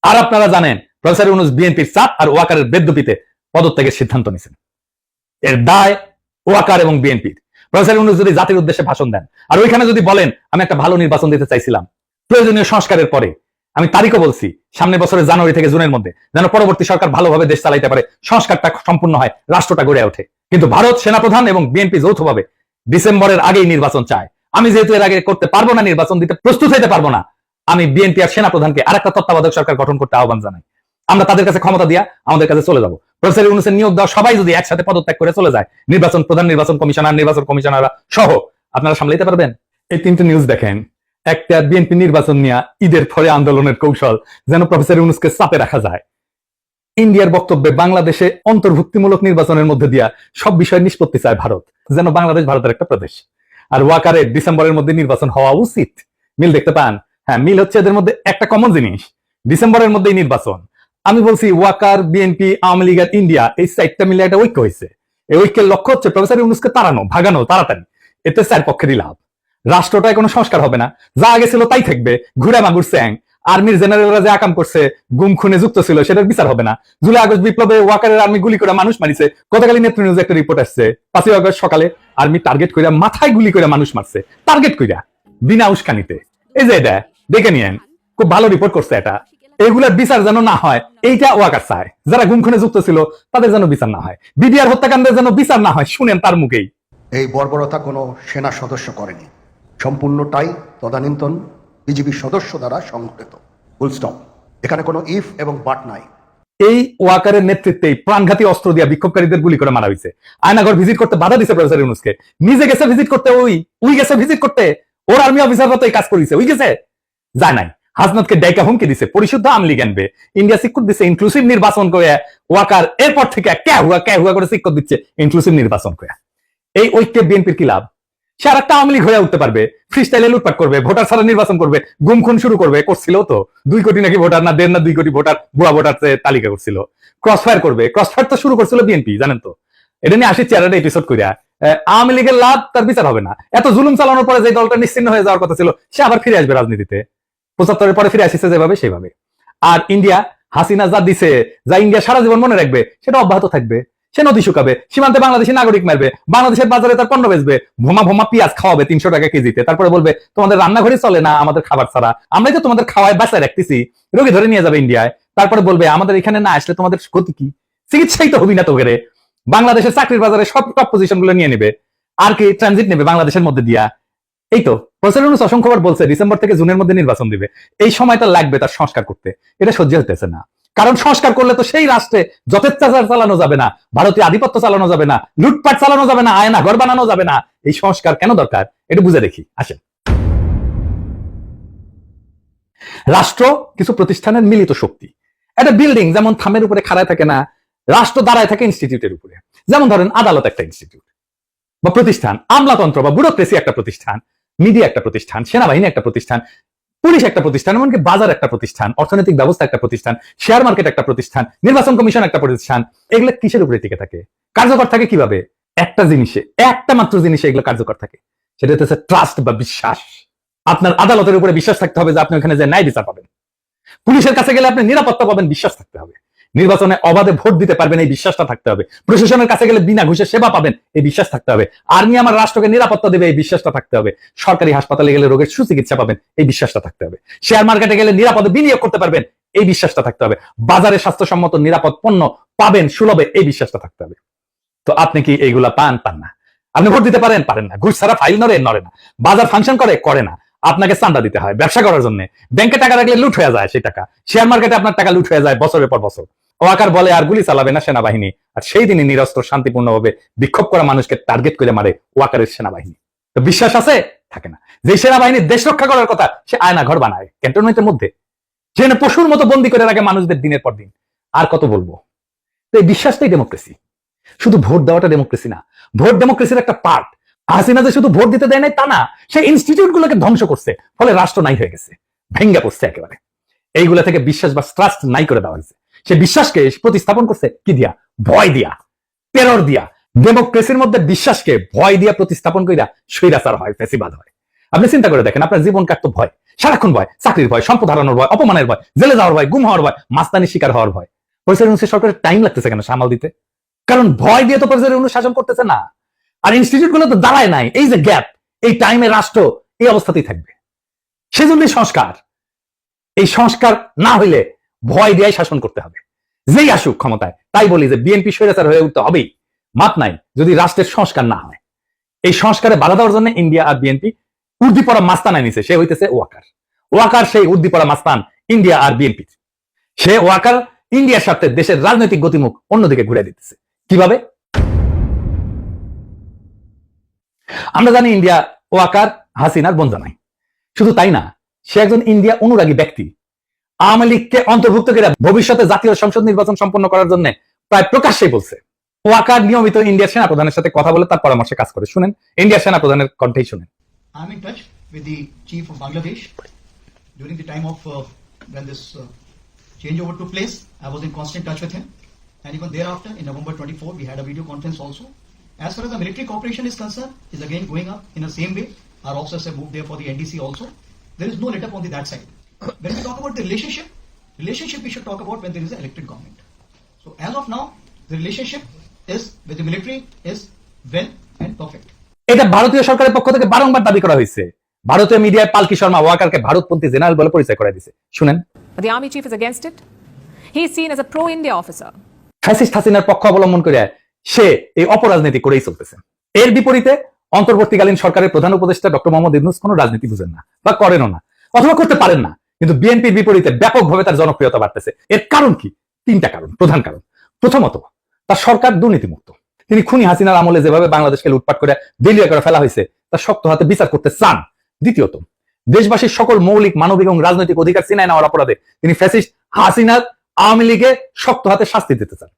আর আপনারা জানেন প্রফেসর ইউনূস বিএনপির চাপ আর ওয়াকারের বেদ্যুপিতে পদত্যাগের সিদ্ধান্ত নিয়েছেন। এর দায় ওয়াকার এবং বিএনপির। প্রফেসর ইউনূস যদি জাতির উদ্দেশ্যে ভাষণ দেন আর ওইখানে যদি বলেন আমি একটা ভালো নির্বাচন দিতে চাইছিলাম প্রয়োজনীয় সংস্কারের পরে, আমি তারিখও বলছি সামনের বছরের জানুয়ারি থেকে জুনের মধ্যে, যেন পরবর্তী সরকার ভালোভাবে দেশ চালাইতে পারে, সংস্কারটা সম্পূর্ণ হয়, রাষ্ট্রটা গড়ে ওঠে। কিন্তু ভারত সেনাপ্রধান এবং বিএনপি যৌথভাবে ডিসেম্বরের আগেই নির্বাচন চায়। আমি যেহেতু এর আগে করতে পারবো না, নির্বাচন দিতে প্রস্তুত হতে পারবো না, আমি বিএনপি আর সেনাপ্রধানকে আরেকটা তত্ত্বাবধায়ক সরকার গঠন করতে আহ্বান জানাই। আমরা তাদের কাছে ক্ষমতা দিয়া আমাদের কাছে চলে যাবো। প্রফেসর ইউনূসের নিয়োগ দেওয়া সবাই যদি একসাথে পদত্যাগ করে চলে যায়, নির্বাচন প্রধান, নির্বাচন কমিশনার সহ, আপনারা সামলাইতে পারবেন? এই তিনটে নিউজ দেখেন। একটা, বিএনপি নির্বাচন নিয়ে ঈদের পরে আন্দোলনের কৌশল, যেন প্রফেসর ইউনূসকে চাপে রাখা যায়। ইন্ডিয়ার বক্তব্যে বাংলাদেশে অন্তর্ভুক্তিমূলক নির্বাচনের মধ্যে দিয়া সব বিষয় নিষ্পত্তি চায় ভারত, যেন বাংলাদেশ ভারতের একটা প্রদেশ। আর ওয়াকারের ডিসেম্বরের মধ্যে নির্বাচন হওয়া উচিত। মিল দেখতে পান? হ্যাঁ, মিল হচ্ছে এদের মধ্যে একটা কমন জিনিস, ডিসেম্বরের মধ্যেই নির্বাচন। আমি বলছি ওয়াকার, বিএনপি, আওয়ামী লীগ আর ইন্ডিয়া, এই চারটা মিলে একটা ঐক্য হয়েছে। এই ঐক্যের লক্ষ্য হচ্ছে প্রফেসর ইউনূসকে তাড়ানো, ভাগানো তাড়াতাড়ি। এতে চার পক্ষেরই লাভ। রাষ্ট্রটায় কোনো সংস্কার হবে না, যা আগে ছিল তাই থাকবে, ঘুরে মাগুর স্যাং। আর্মির জেনারেলরা যে আকাম করছে, গুম খুনে যুক্ত ছিল, সেটার বিচার হবে না। জুলাই আগস্ট বিপ্লবে ওয়াকারের আর্মি গুলি করে মানুষ মারিছে, গতকালই নেত্র নিউজে একটা রিপোর্ট আসছে 5ই আগস্ট সকালে আর্মি টার্গেট কইরা মাথায় গুলি করে মানুষ মারছে, টার্গেট কইরা, বিনা উস্কানিতে। এই যে এটা দেখে নিয়েন, খুব ভালো রিপোর্ট করছে এটা। এগুলার বিচার যেন না হয়, এইটা ওয়াকার চায়। যারা গুম খুনে যুক্ত ছিল তাদের যেন বিচার না হয়, বিডিআর হত্যাকাণ্ডের যেন বিচার না হয়, শুনেন তার মুখেই। এই বর্বরতা কোনো সেনা সদস্য করেনি, সম্পূর্ণটাই তদানীন্তন বিজিবি সদস্য দ্বারা সংঘটিত। Full stop. এখানে কোনো ইফ এবং বাট নাই। এই ওয়াকারের নেতৃত্বে প্রাণঘাতী অস্ত্র দিয়া বিক্ষোভকারীদের গুলি করে মারা হয়েছে। আয়নাঘর ভিজিট করতে বাধা দিছে প্রফেসর ইউনূসকে। নিজে গেছে ভিজিট করতে, ওই গেছে ভিজিট করতে, ওর আর্মি অফিসাররা তো এই কাজ করেছে, ওই গেছে, যায় নাই। হাসনাতকে ডাইকা হুমকি দিছে, পরিশুদ্ধ আওয়ামী লীগ আনবে, ইন্ডিয়া সিক্কুর দিছে ইনক্লুসিভ নির্বাচন করে। ওয়াকার এরপর থেকে ক্যা হুয়া করে সিক্কুর দিচ্ছে ইনক্লুসিভ নির্বাচন করে। এই ঐক্যে বিএনপির কি লাভ? সে আর একটা আওয়ামী লীগ হয়ে উঠতে পারবে, ফ্রি স্টাইলে লুটপাট করবে, ভোটার ছাড়া নির্বাচন করবে, গুম খুন শুরু করবে, করছিল তো 2 কোটি নাকি ভোটার, না 1.5 না 2 কোটি ভোটার, ভুয়া ভোটার তালিকা করছিল, ক্রসফায়ার করবে। ক্রসফায়ার তো শুরু করছিল বিএনপি, জানেন তো। এটা নিয়ে আসি চেয়ারের এপিসোড কইরা। আওয়ামী লীগের লাভ, তার বিচার হবে না। এত জুলুম চালানোর পরে যে দলটা নিশ্চিন্ন হয়ে যাওয়ার কথা ছিল, সে আবার ফিরে আসবে রাজনীতিতে। 75-এর পরে ফিরে আসছে যেভাবে সেভাবে। আর ইন্ডিয়া, হাসিনা যা দিছে, যা ইন্ডিয়া সারা জীবন মনে রাখবে, সেটা অব্যাহত থাকবে। সে নদী শুকাবে, সীমান্তে বাংলাদেশি নাগরিক মারবে, বাংলাদেশের বাজারে তার পণ্য বেচবে, ভোমা পেঁয়াজ খাওয়াবে 300 টাকা কেজিতে, তারপরে বলবে তোমাদের রান্নাঘরে চলে না আমাদের খাবার ছাড়া, আমরাই তো তোমাদের খাওয়ায় বাঁচায় রাখতেছি, রোগী ধরে নিয়ে যাবে ইন্ডিয়ায়। তারপরে বলবে আমাদের এখানে না আসলে তোমাদের ক্ষতি কি, চিকিৎসাই তো হবি না তো ঘরে। বাংলাদেশের চাকরির বাজারে সব টপ পজিশন গুলো নিয়ে নেবে, আর কি ট্রানজিট নেবে বাংলাদেশের মধ্যে দিয়া। এই তো প্রফেসর ইউনূস অসংখ্যবার বলছে ডিসেম্বর থেকে জুনের মধ্যে নির্বাচন দিবে। এই সময়টা লাগবে তার সংস্কার করতে, এটা সহ্য হতেছে না। কারণ সংস্কার করলে তো সেই রাষ্ট্রে যথেচ্ছাচার চালানো যাবে না, ভারতীয় আধিপত্য চালানো যাবে না, লুটপাট চালানো যাবে না, আয়না ঘর বানানো যাবে না। এই সংস্কার কেন দরকার, এটা বুঝে দেখি। আসেন, রাষ্ট্র কিছু প্রতিষ্ঠানের মিলিত শক্তি। একটা বিল্ডিং যেমন থামের উপরে খাড়ায় থাকে না, রাষ্ট্র দাঁড়ায় থাকে ইনস্টিটিউটের উপরে। যেমন ধরেন আদালত একটা ইনস্টিটিউট বা প্রতিষ্ঠান, আমলাতন্ত্র বা ব্যুরোক্রেসি একটা প্রতিষ্ঠান, মিডিয়া একটা প্রতিষ্ঠান, সেনাবাহিনী একটা প্রতিষ্ঠান, পুলিশ একটা প্রতিষ্ঠান, এমনকি বাজার একটা প্রতিষ্ঠান, অর্থনৈতিক ব্যবস্থা একটা প্রতিষ্ঠান, শেয়ার মার্কেট একটা প্রতিষ্ঠান, নির্বাচন কমিশন একটা প্রতিষ্ঠান। এগুলো কিসের উপরে টিকে থাকে, কার্যকর থাকে কিভাবে? একটা জিনিসে, একটা মাত্র জিনিসে এগুলো কার্যকর থাকে, সেটা হচ্ছে ট্রাস্ট বা বিশ্বাস। আপনার আদালতের উপরে বিশ্বাস থাকতে হবে যে আপনি ওখানে যে ন্যায় বিচার পাবেন। পুলিশের কাছে গেলে আপনি নিরাপত্তা পাবেন, বিশ্বাস থাকতে হবে। নির্বাচনে অবাধে ভোট দিতে পারবেন, এই বিশ্বাসটা থাকতে হবে। প্রশাসনের কাছে গেলে বিনা ঘুষে সেবা পাবেন, এই বিশ্বাস থাকতে হবে। আর্মি আমার রাষ্ট্রকে নিরাপত্তা দেবে, এই বিশ্বাসটা থাকতে হবে। সরকারি হাসপাতালে গেলে রোগের সুচিকিৎসা পাবেন, এই বিশ্বাসটা থাকতে হবে। শেয়ার মার্কেটে গেলে নিরাপদে বিনিয়োগ করতে পারবেন, এই বিশ্বাসটা থাকতে হবে। বাজারে স্বাস্থ্যসম্মত নিরাপদ পণ্য পাবেন সুলভে, এই বিশ্বাসটা থাকতে হবে। তো আপনি কি এইগুলা পান না? আপনি ভোট দিতে পারেন না, ঘুষ ছাড়া ফাইল নড়ে না, বাজার ফাংশন করে না, আপনাকে চাঁদা দিতে হয় ব্যবসা করার জন্য। ব্যাংকে টাকা রাখলে লুট হয়ে যায় সেই টাকা, শেয়ার মার্কেটে আপনার টাকা লুট হয়ে যায় বছরের পর বছর। ওয়াকার বলে আর গুলি চালাবে না সেনাবাহিনী, আর সেই দিনই নিরস্ত্র শান্তিপূর্ণভাবে বিক্ষোভ করা মানুষকে টার্গেট করে মারে ওয়াকারের সেনাবাহিনী। তো বিশ্বাস আছে? থাকে না। যে সেনাবাহিনী দেশ রক্ষা করার কথা, সে আয়না ঘর বানায় ক্যান্টনমেন্টের মধ্যে, যেখানে পশুর মতো বন্দি করে রাখে মানুষদের দিনের পর দিন। আর কত বলবো? তো এই বিশ্বাসটাই ডেমোক্রেসি। শুধু ভোট দেওয়াটা ডেমোক্রেসি না, ভোট ডেমোক্রেসির একটা পার্ট। হাসিনা যে শুধু ভোট দিতে দেয় নাই তা না, সে ইনস্টিটিউট গুলোকে ধ্বংস করছে, ফলে রাষ্ট্র নাই হয়ে গেছে, ভেঙ্গা পড়ছে একেবারে। এইগুলা থেকে বিশ্বাস বা ট্রাস্ট নাই করে দেওয়া হয়েছে। সে বিশ্বাসকে প্রতিস্থাপন করছে কি দিয়া? ভয় দিয়া, টেরর দিয়া। ডেমোক্রেসির মধ্যে বিশ্বাসকে ভয় দিয়া প্রতিস্থাপন কইরা স্বৈরাচার হয়, ফ্যাসিবাদ হয়। আপনি চিন্তা করে দেখেন, আপনার জীবন কাটতো ভয়, সারাক্ষণ ভয়, চাকরির ভয়, সম্পদ হারানোর ভয়, অপমানের ভয়, জেলে যাওয়ার ভয়, গুম হওয়ার ভয়, মাস্তানির শিকার হওয়ার ভয়। প্রফেসর ইউনূসের সরকারের টাইম লাগতেছে কেন সামাল দিতে? কারণ ভয় দিয়ে তো প্রফেসর ইউনূস শাসন করতেছে না, আর ইনস্টিটিউট গুলো তো দাঁড়ায় নাই। এই যে গ্যাপ, এই টাইমে রাষ্ট্র এই অবস্থাতেই থাকবে। সেজন্যই সংস্কার। এই সংস্কার না হইলে ভয় দিয়ে শাসন করতে হবে। যেই আসুক ক্ষমতায়, তাই বলি যে বিএনপি স্বৈরাচার হয়ে উঠতে হবেই, মাপ নাই যদি রাষ্ট্রের সংস্কার না হয়। এই সংস্কারে বাধা দেওয়ার জন্য ইন্ডিয়া আর বিএনপি উর্দি পড়া মাস্তান আনিছে। সে হইতেছে ওয়াকার। ওয়াকার সেই উর্দি পড়া মাস্তান ইন্ডিয়া আর বিএনপি। সে ওয়াকার ইন্ডিয়ার সাথে দেশের রাজনৈতিক গতিমুখ অন্যদিকে ঘুরে দিতেছে। কিভাবে? আমরা জানি ইন্ডিয়া ওয়াকার হাসিনার বন্ধু নাই। শুধু তাই না, সে একজন ইন্ডিয়া অনুরাগী ব্যক্তি। আওয়ামী লীগকে অন্তর্ভুক্ত করে ভবিষ্যতে জাতীয় সংসদ নির্বাচন সম্পন্ন করার জন্য প্রায় প্রকাশ্যেই বলছে। ওয়াকার নিয়মিত ইন্ডিয়ার সেনাপ্রধানের সাথে কথা বলে তার পরামর্শে কাজ করে। শুনেন ইন্ডিয়ার সেনাপ্রধানের কণ্ঠেই শুনেন। I'm in touch with the chief of Bangladesh during the time of when this changeover took place. I was in constant touch with him, and even thereafter, in November 24, we had a video conference also. As far as the military cooperation is concerned, is again going up in the same way. Our officers have moved there for the NDC also. There is no let up on that side. When we talk about the relationship we should talk about when there is an elected government. So as of now, the relationship is with the military is well and perfect. এটা ভারতীয় সরকারের পক্ষ থেকে বারংবার দাবি করা হয়েছে। ভারতীয় মিডিয়ায় পালকি শর্মা ওয়াকারকে ভারতপন্থী জেনারেল বলে পরিচয় করে দিয়েছে। শুনেন। But the army chief is against it. He is seen as a pro-India officer. Fascist হাসিনার পক্ষ অবলম্বন করে সে এই অপরাজনীতি করেই চলতেছে। এর বিপরীতে অন্তর্বর্তীকালীন সরকারের প্রধান উপদেষ্টা ডক্টর মোহাম্মদ ইউনূস কোনো রাজনীতি বুঝেন না বা করেনও না, অথবা করতে পারেন না। কিন্তু বিএনপির বিপরীতে ব্যাপকভাবে তার জনপ্রিয়তা বাড়তেছে। এর কারণ কি? তিনটা কারণ, প্রধান কারণ। প্রথমত, তার সরকার দুর্নীতিমুক্ত। তিনি খুনি হাসিনার আমলে যেভাবে বাংলাদেশকে লুটপাট করে দেলিয়া করে ফেলা হয়েছে তার শক্ত হাতে বিচার করতে চান। দ্বিতীয়ত, দেশবাসীর সকল মৌলিক মানবিক এবং রাজনৈতিক অধিকার ছিনায় নেওয়ার অপরাধে তিনি ফ্যাসিস্ট হাসিনার আওয়ামী লীগে শক্ত হাতে শাস্তি দিতে চান।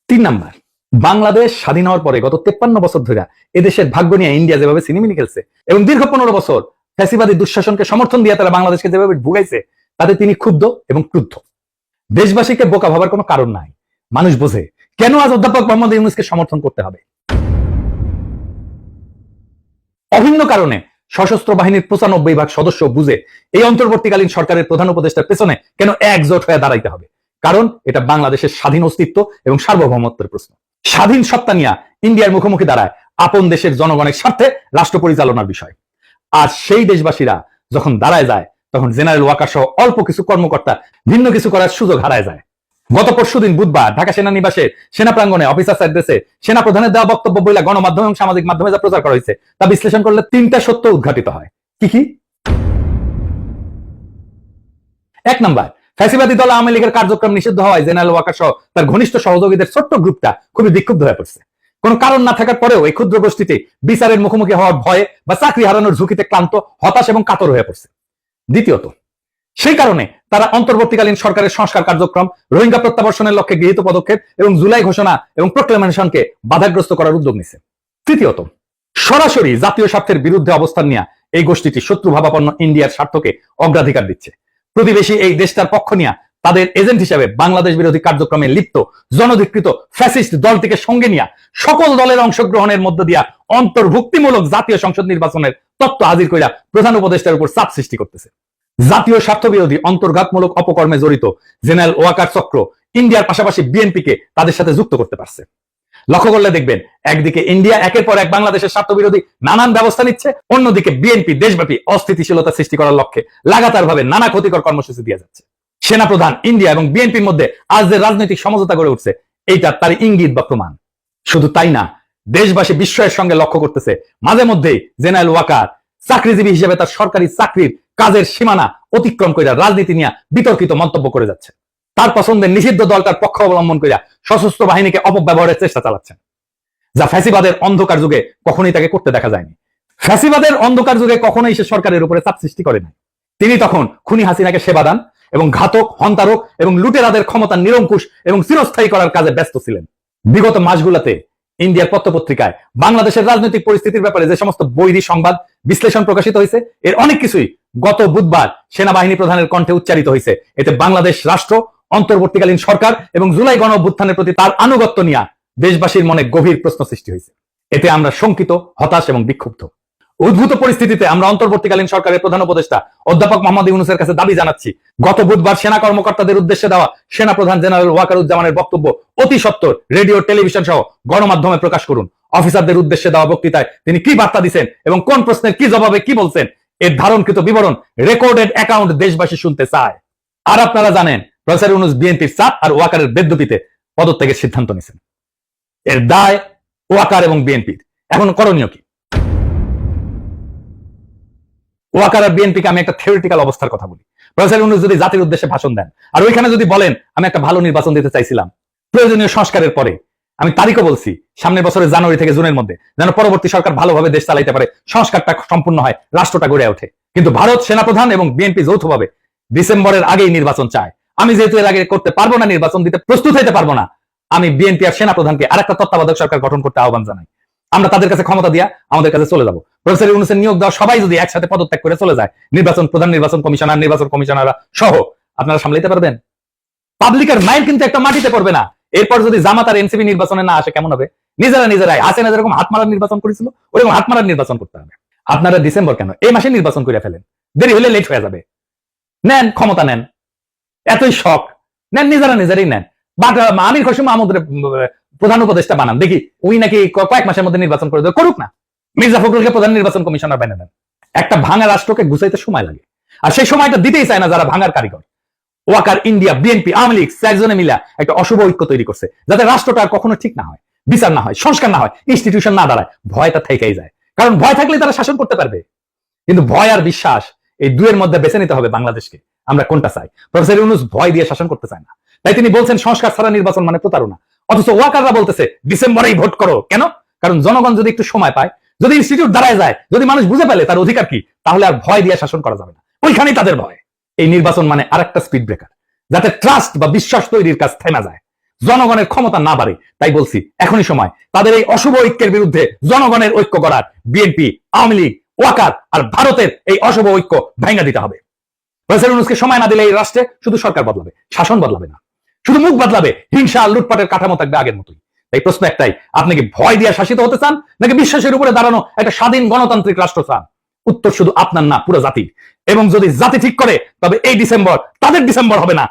3 নাম্বার, বাংলাদেশ স্বাধীন হওয়ার পরে গত 53 বছর ধরে এদেশের ভাগ্য নিয়ে ইন্ডিয়া যেভাবে সিনেমিনি খেলছে এবং দীর্ঘ 15 বছর ফ্যাসিবাদী দুঃশাসনকে সমর্থন দিয়ে তারা বাংলাদেশকে যেভাবে ভুগাইছে, তাতে তিনি ক্ষুব্ধ এবং ক্রুদ্ধ। দেশবাসীকে বোকা ভাবার কোনো কারণ নাই। মানুষ বোঝে কেন আজ অধ্যাপক মোহাম্মদ ইউনূসকে সমর্থন করতে হবে। অভিন্ন কারণে সশস্ত্র বাহিনীর 95% সদস্য বুঝে এই অন্তর্বর্তীকালীন সরকারের প্রধান উপদেষ্টার পেছনে কেন একজোট হয়ে দাঁড়াইতে হবে। কারণ এটা বাংলাদেশের স্বাধীন অস্তিত্ব এবং সার্বভৌমত্বের প্রশ্ন। স্বাধীন সত্তা নিয়ে ইন্ডিয়ার মুখোমুখি দাঁড়ায় আপন দেশের জনগণের স্বার্থে রাষ্ট্র পরিচালনার বিষয়। আর সেই দেশবাসীরা যখন দাঁড়ায় যায়, তখন জেনারেল ওয়াকার সহ অল্প কিছু কর্মকর্তা ভিন্ন কিছু করার সুযোগ হারায় যায়। গত পরশুদিন বুধবার ঢাকা সেনানিবাসে সেনা প্রাঙ্গনে অফিসার্স অ্যাড্রেসে সেনা প্রধানের দেওয়া বক্তব্য বইলা গণমাধ্যম এবং সামাজিক মাধ্যমে যা প্রচার করা হয়েছে তা বিশ্লেষণ করলে 3টা সত্য উদ্ঘাটিত হয়। কি কি? 1 নাম্বার, ফ্যাসিবাদী দল আওয়ামী লীগের কার্যক্রম নিষিদ্ধ হওয়ায় জেনারেল ওয়াকার সহ তার ঘনিষ্ঠ সহযোগীদের ছোট্ট গ্রুপটা খুবই বিক্ষুব্ধ হয়ে পড়ছে। কোনো কারণ না থাকার পরেও এই ক্ষুদ্র গোষ্ঠীটি বিচারের মুখোমুখি হওয়ার ভয়ে বা চাকরি হারানোর ঝুঁকিতে ক্লান্ত, হতাশ এবং কাতর হয়ে পড়ছে। দ্বিতীয়ত, সেই কারণে তারা অন্তর্বর্তীকালীন সরকারের সংস্কার কার্যক্রম, রোহিঙ্গা প্রত্যাবর্ষণের লক্ষ্যে গৃহীত পদক্ষেপ এবং জুলাই ঘোষণা এবং প্রক্লেমেশনকে বাধাগ্রস্ত করার উদ্যোগ নিছে। তৃতীয়ত, সরাসরি জাতীয় স্বার্থের বিরুদ্ধে অবস্থান নিয়ে এই গোষ্ঠীটি শত্রুভাবাপন্ন ইন্ডিয়ার স্বার্থকে অগ্রাধিকার দিচ্ছে। প্রতিবেশী এই দেশটার পক্ষ নিয়ে তাদের এজেন্ট হিসেবে বাংলাদেশ বিরোধী কার্যক্রমে লিপ্ত জনধিকৃত ফ্যাসিস্ট দলটিকে সঙ্গে নিয়ে সকল দলের অংশগ্রহণের মধ্য দিয়া অন্তর্ভুক্তিমূলক জাতীয় সংসদ নির্বাচনের তত্ত্ব হাজির কইরা প্রধান উপদেষ্টার উপর চাপ সৃষ্টি করতেছে। জাতীয় স্বার্থ বিরোধী অন্তর্ঘাতমূলক অপকর্মে জড়িত জেনারেল ওয়াকার চক্র ইন্ডিয়ার পাশাপাশি বিএনপিকে তাদের সাথে যুক্ত করতে পারছে। লক্ষ্য করলে দেখবেন, একদিকে ইন্ডিয়া একের পর এক বাংলাদেশের স্বার্থ বিরোধী নানান ব্যবস্থা নিচ্ছে, অন্যদিকে বিএনপি দেশব্যাপী অস্থিতিশীলতা সৃষ্টি করার লক্ষ্যে লাগাতারভাবে নানা ক্ষতিকর কর্মসূচি দিয়ে যাচ্ছে। সেনাপ্রধান, ইন্ডিয়া এবং বিএনপির মধ্যে আজ যে রাজনৈতিক সমঝোতা গড়ে উঠছে, এইটা তার ইঙ্গিত বা প্রমাণ। শুধু তাই না, দেশবাসী বিস্ময়ের সঙ্গে লক্ষ্য করতেছে মাঝে মধ্যেই জেনারেল ওয়াকার চাকরিজীবী হিসেবে তার সরকারি চাকরির কাজের সীমানা অতিক্রম করে রাজনীতি নিয়ে বিতর্কিত মন্তব্য করে যাচ্ছে। তার পছন্দের নিষিদ্ধ দলটার পক্ষ অবলম্বন করে সশস্ত্র বাহিনীকে অপব্যবহারের চেষ্টা চালাচ্ছেন, যা ফ্যাসিবাদের অন্ধকার যুগে কখনোই তাকে করতে দেখা যায়নি। ফ্যাসিবাদের অন্ধকার যুগে কখনোই সে সরকারের উপরে চাপ সৃষ্টি করে নাই। তিনি তখন খুনি হাসিনাকে সেবা দান এবং ঘাতক, হন্তারক এবং লুটেরাদের ক্ষমতা নিরঙ্কুশ এবং চিরস্থায়ী করার কাজে ব্যস্ত ছিলেন। বিগত মাসগুলোতে ইন্ডিয়ার পত্রপত্রিকায় বাংলাদেশের রাজনৈতিক পরিস্থিতির ব্যাপারে যে সমস্ত বৈরী সংবাদ বিশ্লেষণ প্রকাশিত হয়েছে, এর অনেক কিছুই গত বুধবার সেনাবাহিনী প্রধানের কণ্ঠে উচ্চারিত হয়েছে। এতে বাংলাদেশ রাষ্ট্র, অন্তর্বর্তীকালীন সরকার এবং জুলাই গণ অভ্যুত্থানের প্রতি তার আনুগত্য নিয়ে দেশবাসীর মনে গভীর প্রশ্ন সৃষ্টি হয়েছে। এতে আমরা শঙ্কিত, হতাশ এবং বিক্ষুব্ধ। উদ্ভূত পরিস্থিতিতে আমরা অন্তর্বর্তীকালীন সরকারের প্রধান উপদেষ্টা অধ্যাপক মোহাম্মদ ইউনূসের কাছে দাবি জানাচ্ছি, গত বুধবার সেনা কর্মকর্তাদের উদ্দেশ্যে দেওয়া সেনা প্রধান জেনারেল ওয়াকারুজ্জামানের বক্তব্য অতি সত্বর রেডিও, টেলিভিশন সহ গণমাধ্যমে প্রকাশ করুন। অফিসারদের উদ্দেশ্যে দেওয়া বক্তৃতায় তিনি কি বার্তা দিচ্ছেন এবং কোন প্রশ্নের কি জবাবে কি বলছেন, এর ধারণকৃত বিবরণ রেকর্ডেড অ্যাকাউন্ট দেশবাসী শুনতে চায়। আর আপনারা জানেন প্রফেসর ইউনূস বিএনপির চাপ আর ওয়াকারের বেদ্যুপিতে পদত্যাগের সিদ্ধান্ত নিয়েছেন। এর দায় ওয়াকার এবং বিএনপির। এখন করণীয় কি? ওয়াকার আর বিএনপিকে আমি একটা থিওরিটিক্যাল অবস্থার কথা বলি। প্রফেসর ইউনূস যদি জাতির উদ্দেশ্যে ভাষণ দেন আর ওইখানে যদি বলেন আমি একটা ভালো নির্বাচন দিতে চাইছিলাম প্রয়োজনীয় সংস্কারের পরে, আমি তারিখও বলছি সামনের বছরের জানুয়ারি থেকে জুনের মধ্যে, যেন পরবর্তী সরকার ভালোভাবে দেশ চালাইতে পারে, সংস্কারটা সম্পূর্ণ হয়, রাষ্ট্রটা গড়ে ওঠে। কিন্তু ভারত সেনাপ্রধান এবং বিএনপি যৌথভাবে ডিসেম্বরের আগেই নির্বাচন চায়। আমি যেহেতু এর আগে করতে পারবো না, নির্বাচন দিতে প্রস্তুত হইতে পারবো না, আমি বিএনপি আর সেনাপ্রধানকে আরেকটা তত্ত্বাবধায়ক সরকার গঠন করতে আহ্বান জানাই। আমরা তাদের কাছে ক্ষমতা দিয়া আমাদের কাছে চলে যাব। প্রফেসর ইউনূসের নিয়োগ দেওয়া সবাই যদি একসাথে পদত্যাগ করে চলে যায়, নির্বাচন প্রধান, নির্বাচন কমিশনার সহ আপনারা সামলাইতে পারবেন? পাবলিকের মাইন্ড কিন্তু একটা মাটিতে পড়বে না। এরপর যদি জামাত আর এনসিপি নির্বাচনে না আসে কেমন হবে? নিজেরাই হাসিনা যেরকম হাত মারার নির্বাচন করেছিল ওরকম হাত মারার নির্বাচন করতে হবে। আপনারা ডিসেম্বর কেন, এই মাসে নির্বাচন করে ফেলেন, দেরি হলে লেট হয়ে যাবে। নেন ক্ষমতা, নেন, এতই শখ নেন, নিজেরাই নেন। আমির খসরু মাহমুদের প্রধান উপদেষ্টা বানান, দেখি উনি নাকি কয়েক মাসের মধ্যে নির্বাচন করে দেবে, করুক না। মির্জা ফখরুলকে প্রধান নির্বাচন কমিশনার বানিয়ে দেন। একটা ভাঙা রাষ্ট্রকে গুছাইতে সময় লাগে, আর সেই সময়টা দিতেই চায় না যারা ভাঙার কারিগর। ওয়াকার, ইন্ডিয়া, বিএনপি, আওয়ামী লীগ চারজনে মিলা একটা অশুভ ঐক্য তৈরি করছে, যাতে রাষ্ট্রটা আর কখনো ঠিক না হয়, বিচার না হয়, সংস্কার না হয়, ইনস্টিটিউশন না দাঁড়ায়। ভয়টা থেকেই যায়, কারণ ভয় থাকলে তারা শাসন করতে পারবে। কিন্তু ভয় আর বিশ্বাস, এই দুয়ের মধ্যে বেছে নিতে হবে বাংলাদেশকে, আমরা কোনটা চাই। প্রফেসর ইউনূস ভয় দিয়ে শাসন করতে চায় না, তাই তিনি বলছেন সংস্কার ছাড়া নির্বাচন মানে প্রতারণা। অথচ ওয়াকাররা বলতেছে ডিসেম্বরেই ভোট করো। কেন? কারণ জনগণ যদি একটু সময় পায়, যদি ইনস্টিটিউট দাঁড়ায় যায়, যদি মানুষ বুঝে ফেলে তার অধিকার কি, তাহলে আর ভয় দিয়ে শাসন করা যাবে না। ওইখানেই তাদের ভয়। এই নির্বাচন মানে আরেকটা স্পিড ব্রেকার, যাতে ট্রাস্ট বা বিশ্বাস তৈরির কাজ থেমে যায়, জনগণের ক্ষমতা না বাড়ে। তাই বলছি এখনই সময় তাদের এই অশুভ ঐক্যের বিরুদ্ধে জনগণের ঐক্য করার। বিএনপি, আওয়ামী লীগ, ওয়াকার আর ভারতের এই অশুভ ঐক্য ভেঙে দিতে হবে। প্রফেসর ইউনূসকে সময় না দিলে এই রাষ্ট্রে শুধু সরকার বদলাবে, শাসন বদলাবে না, শুধু মুখ বদলাবে, হিংসা আর লুটপাটের কাঠামো থাকবে আগের মতোই। তাই প্রশ্ন একটাই, আপনি কি ভয় দিয়ে শাসিত হতে চান, নাকি বিশ্বাসের উপরে দাঁড়ানো একটা স্বাধীন গণতান্ত্রিক রাষ্ট্র চান? উত্তর শুধু আপনার না, পুরো জাতির। এবং যদি জাতি ঠিক করে, তবে এই ডিসেম্বর তাদের ডিসেম্বর হবে না,